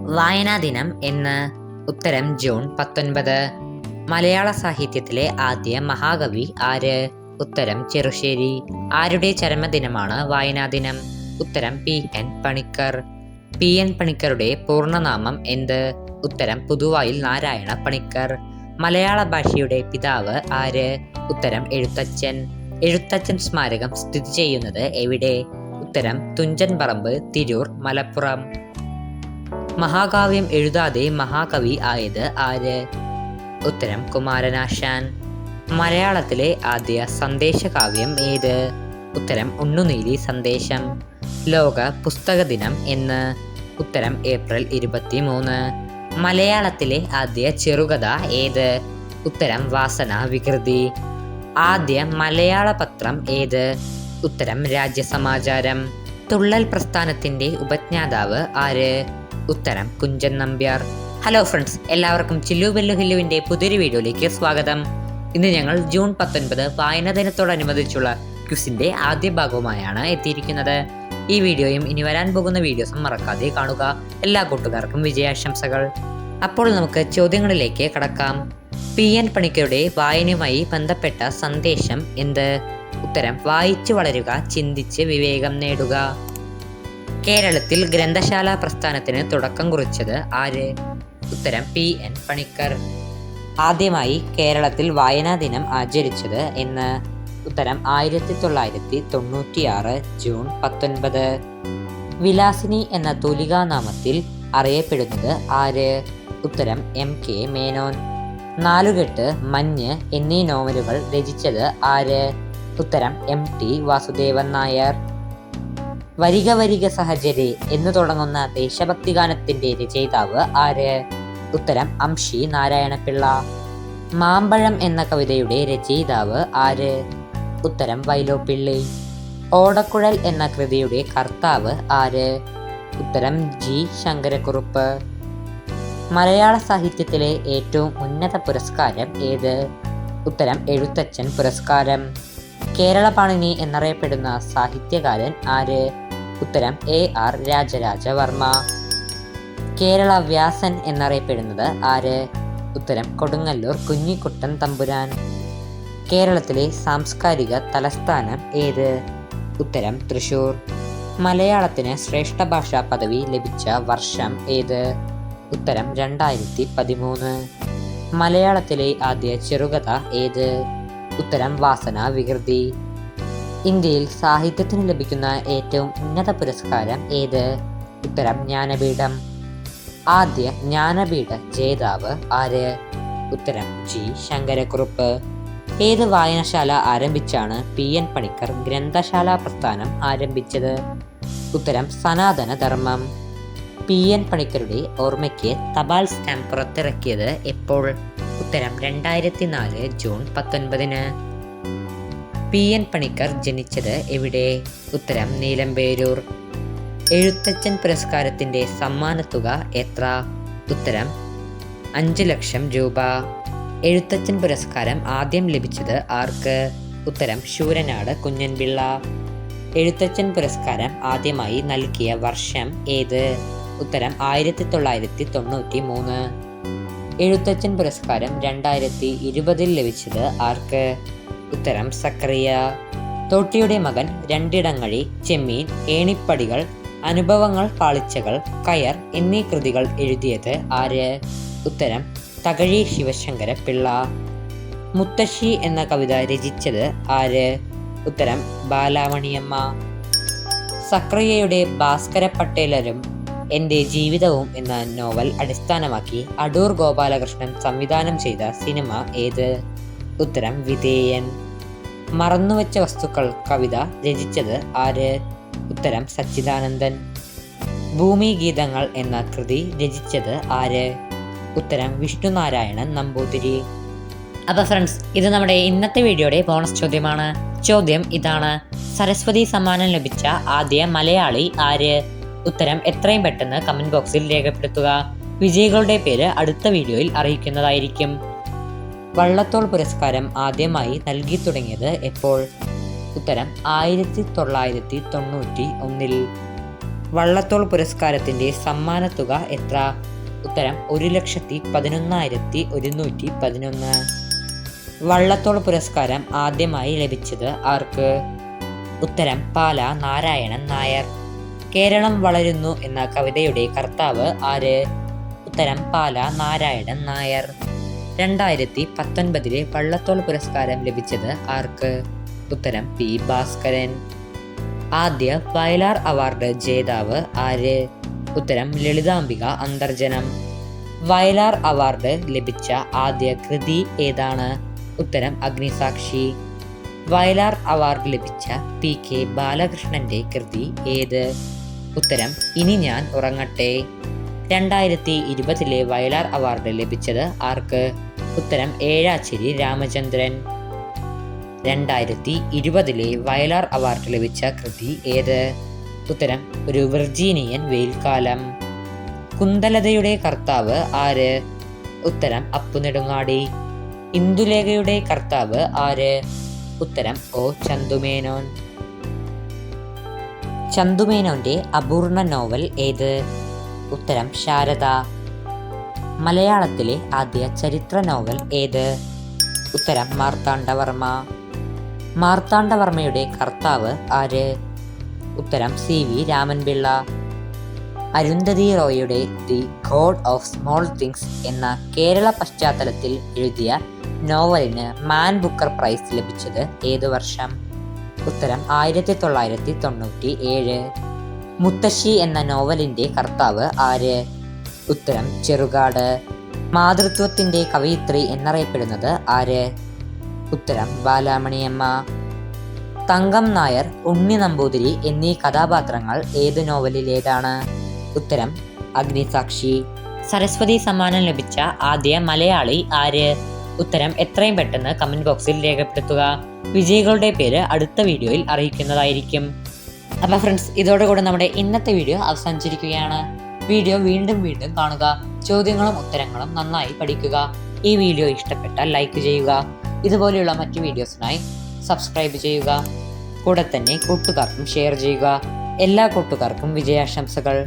വായനാ ദിനം എന്ന്? ഉത്തരം ജൂൺ 19. മലയാള സാഹിത്യത്തിലെ ആദ്യ മഹാകവി ആര്? ഉത്തരം ചെറുശ്ശേരി. ആരുടെ ചരമദിനമാണ് വായനാ ദിനം? ഉത്തരം പി.എൻ. പണിക്കർ. പി.എൻ. പണിക്കരുടെ പൂർണ്ണനാമം എന്ത്? ഉത്തരം പുതുവായിൽ നാരായണ പണിക്കർ. മലയാള ഭാഷയുടെ പിതാവ് ആര്? ഉത്തരം എഴുത്തച്ഛൻ. എഴുത്തച്ഛൻ സ്മാരകം സ്ഥിതി ചെയ്യുന്നത് എവിടെ? ഉത്തരം തുഞ്ചൻ പറമ്പ്, തിരൂർ, മലപ്പുറം. മഹാകാവ്യം എഴുതാതെ മഹാകവി ആയത് ആര്? ഉത്തരം കുമാരനാശാൻ. മലയാളത്തിലെ ആദ്യ സന്ദേശകാവ്യം ഏത്? ഉത്തരം ഉണ്ണുനീലി സന്ദേശം. ലോക പുസ്തക ദിനം എന്ന്? ഉത്തരം ഏപ്രിൽ 23. മലയാളത്തിലെ ആദ്യ ചെറുകഥ ഏത്? ഉത്തരം വാസന വികൃതി. ആദ്യ മലയാള പത്രം ഏത്? ഉത്തരം രാജ്യസമാചാരം. തുള്ളൽ പ്രസ്ഥാനത്തിന്റെ ഉപജ്ഞാതാവ് ആര്? ഉത്തരം കുഞ്ചൻ നമ്പ്യാർ. ഹലോ ഫ്രണ്ട്സ്, എല്ലാവർക്കും ചില്ലു ബെല്ലു ഹില്ലുവിന്റെ പുതിയൊരു വീഡിയോയിലേക്ക് സ്വാഗതം. ഇന്ന് ഞങ്ങൾ ജൂൺ 19 വായനാ ദിനത്തോടനുബന്ധിച്ചുള്ള ക്വിസിന്റെ ആദ്യ ഭാഗവുമായാണ് എത്തിയിരിക്കുന്നത്. ഈ വീഡിയോയും ഇനി വരാൻ പോകുന്ന വീഡിയോസും മറക്കാതെ കാണുക. എല്ലാ കൂട്ടുകാർക്കും വിജയാശംസകൾ. അപ്പോൾ നമുക്ക് ചോദ്യങ്ങളിലേക്ക് കടക്കാം. പി.എൻ. പണിക്കരുടെ വായനയുമായി ബന്ധപ്പെട്ട സന്ദേശം എന്ത്? ഉത്തരം വായിച്ചു വളരുക, ചിന്തിച്ച് വിവേകം നേടുക. കേരളത്തിൽ ഗ്രന്ഥശാല പ്രസ്ഥാനത്തിന് തുടക്കം കുറിച്ചത് ആര്? ഉത്തരം പി.എൻ. പണിക്കർ. ആദ്യമായി കേരളത്തിൽ വായനാ ദിനം ആചരിച്ചത് എന്ന്? ഉത്തരം 1996 ജൂൺ 19. വിലാസിനി എന്ന തൂലികാനാമത്തിൽ അറിയപ്പെടുന്നത് ആര്? ഉത്തരം എം.കെ. മേനോൻ. നാലുകെട്ട്, മഞ്ഞ് എന്നീ നോവലുകൾ രചിച്ചത് ആര്? ഉത്തരം എം.ടി. വാസുദേവൻ നായർ. വരിക വരിക സഹചരി എന്ന് തുടങ്ങുന്ന ദേശഭക്തി ഗാനത്തിന്റെ രചയിതാവ് ആര്? ഉത്തരം അംഷി നാരായണപിള്ള. മാമ്പഴം എന്ന കവിതയുടെ രചയിതാവ് ആര്? ഉത്തരം വൈലോപ്പിള്ളി. ഓടക്കുഴൽ എന്ന കൃതിയുടെ കർത്താവ് ആര്? ഉത്തരം ജി. ശങ്കരക്കുറുപ്പ്. മലയാള സാഹിത്യത്തിലെ ഏറ്റവും ഉന്നത പുരസ്കാരം ഏത്? ഉത്തരം എഴുത്തച്ഛൻ പുരസ്കാരം. കേരളപാണിനി എന്നറിയപ്പെടുന്ന സാഹിത്യകാരൻ ആര്? ഉത്തരം A.R. രാജരാജവർമ്മ. കേരള വ്യാസൻ എന്നറിയപ്പെടുന്നത് ആര്? ഉത്തരം കൊടുങ്ങല്ലൂർ കുഞ്ഞിക്കുട്ടൻ തമ്പുരാൻ. കേരളത്തിലെ സാംസ്കാരിക തലസ്ഥാനം ഏത്? ഉത്തരം തൃശൂർ. മലയാളത്തിന് ശ്രേഷ്ഠ ഭാഷാ പദവി ലഭിച്ച വർഷം ഏത്? ഉത്തരം 2013. മലയാളത്തിലെ ആദ്യ ചെറുകഥ ഏത്? ഉത്തരം വാസന വികൃതി. ഇന്ത്യയിൽ സാഹിത്യത്തിന് ലഭിക്കുന്ന ഏറ്റവും ഉന്നത പുരസ്കാരം ഏത്? ഉത്തരം ജ്ഞാനപീഠം. ആദ്യ ജ്ഞാനപീഠ ജേതാവ് ആര്? ഉത്തരം ജി. ശങ്കരക്കുറുപ്പ്. ഏത് വായനശാല ആരംഭിച്ചാണ് പി.എൻ. പണിക്കർ ഗ്രന്ഥശാല പ്രസ്ഥാനം ആരംഭിച്ചത്? ഉത്തരം സനാതന ധർമ്മം. പി.എൻ. പണിക്കരുടെ ഓർമ്മയ്ക്ക് തപാൽ സ്റ്റാമ്പ് പുറത്തിറക്കിയത് എപ്പോൾ? ഉത്തരം 2004 ജൂൺ 19. പി.എൻ. പണിക്കർ ജനിച്ചത് എവിടെ? ഉത്തരം നീലമ്പേരൂർ. എഴുത്തച്ഛൻ പുരസ്കാരത്തിന്റെ സമ്മാനത്തുക എത്ര? ഉത്തരം 5 ലക്ഷം രൂപ. എഴുത്തച്ഛൻ പുരസ്കാരം ആദ്യം ലഭിച്ചത് ആർക്ക്? ഉത്തരം ശൂരനാട് കുഞ്ഞൻപിള്ള. എഴുത്തച്ഛൻ പുരസ്കാരം ആദ്യമായി നൽകിയ വർഷം ഏത്? ഉത്തരം 1993. എഴുത്തച്ഛൻ പുരസ്കാരം 2020 ലഭിച്ചത് ആർക്ക്? ഉത്തരം സക്കറിയ. തോട്ടിയുടെ മകൻ, രണ്ടിടങ്ങഴി, ചെമ്മീൻ, ഏണിപ്പടികൾ, അനുഭവങ്ങൾ, പാളിച്ചകൾ, കയർ എന്നീ കൃതികൾ എഴുതിയത് ആര്? ഉത്തരം തകഴി ശിവശങ്കര പിള്ള. മുത്തശ്ശി എന്ന കവിത രചിച്ചത് ആര്? ഉത്തരം ബാലാമണിയമ്മ. സക്രിയയുടെ ഭാസ്കര പട്ടേലരും എൻ്റെ ജീവിതവും എന്ന നോവൽ അടിസ്ഥാനമാക്കി അടൂർ ഗോപാലകൃഷ്ണൻ സംവിധാനം ചെയ്ത സിനിമ ഏത്? ഉത്തരം വിധേയൻ. മറന്നുവെച്ച വസ്തുക്കൾ കവിത രചിച്ചത് ആര്? ഉത്തരം സച്ചിദാനന്ദൻ. ഭൂമി ഗീതങ്ങൾ എന്ന കൃതി രചിച്ചത് ആര്? ഉത്തരം വിഷ്ണുനാരായണൻ നമ്പൂതിരി. അപ്പോൾ ഫ്രണ്ട്സ്, ഇത് നമ്മുടെ ഇന്നത്തെ വീഡിയോയുടെ ബോണസ് ചോദ്യമാണ്. ചോദ്യം ഇതാണ്: സരസ്വതി സമ്മാനം ലഭിച്ച ആദ്യ മലയാളി ആര്? ഉത്തരം എത്രയും പെട്ടെന്ന് കമന്റ് ബോക്സിൽ രേഖപ്പെടുത്തുക. വിജയികളുടെ പേര് അടുത്ത വീഡിയോയിൽ അറിയിക്കുന്നതായിരിക്കും. വള്ളത്തോൾ പുരസ്കാരം ആദ്യമായി നൽകി തുടങ്ങിയത് എപ്പോൾ? ഉത്തരം 1991. വള്ളത്തോൾ പുരസ്കാരത്തിൻ്റെ സമ്മാനത്തുക എത്ര? ഉത്തരം 1,11,111. വള്ളത്തോൾ പുരസ്കാരം ആദ്യമായി ലഭിച്ചത് ആർക്ക്? ഉത്തരം പാല നാരായണൻ നായർ. കേരളം വളരുന്നു എന്ന കവിതയുടെ കർത്താവ് ആര്? ഉത്തരം പാല നാരായണൻ നായർ. 2019 വള്ളത്തോൾ പുരസ്കാരം ലഭിച്ചത് ആർക്ക്? ഉത്തരം പി ഭാസ്കരൻ. ആദ്യ വയലാർ അവാർഡ് ജേതാവ് ആര്? ഉത്തരം ലളിതാംബിക അന്തർജനം. വയലാർ അവാർഡ് ലഭിച്ച ആദ്യ കൃതി ഏതാണ്? ഉത്തരം അഗ്നിസാക്ഷി. വയലാർ അവാർഡ് ലഭിച്ച PK ബാലകൃഷ്ണന്റെ കൃതി ഏത്? ഉത്തരം ഇനി ഞാൻ ഉറങ്ങട്ടെ. 2020 വയലാർ അവാർഡ് ലഭിച്ചത് ആർക്ക്? ഉത്തരം ഏഴാച്ചേരി രാമചന്ദ്രൻ. 2020 വയലാർ അവാർഡ് ലഭിച്ച കൃതി ഏത്? ഉത്തരം ഒരു വിർജീനിയൻ വെയിൽക്കാലം. കുന്തലതയുടെ കർത്താവ് ആര്? ഉത്തരം അപ്പുനെടുങ്ങാടി. ഇന്ദുലേഖയുടെ കർത്താവ് ആര്? ഉത്തരം O ചന്തുമേനോൻ. ചന്തുമേനോന്റെ അപൂർണ നോവൽ ഏത്? ഉത്തരം ശാരദ. മലയാളത്തിലെ ആദ്യ ചരിത്ര നോവൽ ഏത്? ഉത്തരം മാർത്താണ്ഡവർമ്മ. മാർത്താണ്ഡവർമ്മയുടെ കർത്താവ് ആര്? ഉത്തരം CV രാമൻപിള്ള. അരുന്ധതി റോയുടെ the God of Small Things എന്ന കേരള പശ്ചാത്തലത്തിൽ എഴുതിയ നോവലിന് മാൻ ബുക്കർ പ്രൈസ് ലഭിച്ചത് ഏതു വർഷം? ഉത്തരം 1997. മുത്തശ്ശി എന്ന നോവലിന്റെ കർത്താവ് ആര്? ഉത്തരം ചെറുകാട്. മാതൃത്വത്തിന്റെ കവയിത്രി എന്നറിയപ്പെടുന്നത് ആര്? ഉത്തരം ബാലാമണിയമ്മ. തങ്കം നായർ, ഉണ്ണി നമ്പൂതിരി എന്നീ കഥാപാത്രങ്ങൾ ഏത് നോവലിലേതാണ്? ഉത്തരം അഗ്നിസാക്ഷി. സരസ്വതി സമ്മാനം ലഭിച്ച ആദ്യ മലയാളി ആര്? ഉത്തരം എത്രയും പെട്ടെന്ന് കമന്റ് ബോക്സിൽ രേഖപ്പെടുത്തുക. വിജയികളുടെ പേര് അടുത്ത വീഡിയോയിൽ അറിയിക്കുന്നതായിരിക്കും. അപ്പോൾ ഫ്രണ്ട്സ്, ഇതോടുകൂടി നമ്മുടെ ഇന്നത്തെ വീഡിയോ അവസാനിച്ചിരിക്കുകയാണ്. വീഡിയോ വീണ്ടും കാണുക. ചോദ്യങ്ങളും ഉത്തരങ്ങളും നന്നായി പഠിക്കുക. ഈ വീഡിയോ ഇഷ്ടപ്പെട്ടാൽ ലൈക്ക് ചെയ്യുക. ഇതുപോലെയുള്ള മറ്റു വീഡിയോസിനായി സബ്സ്ക്രൈബ് ചെയ്യുക. കൂടെ തന്നെ കൂട്ടുകാർക്കും ഷെയർ ചെയ്യുക. എല്ലാ കൂട്ടുകാർക്കും വിജയാശംസകൾ.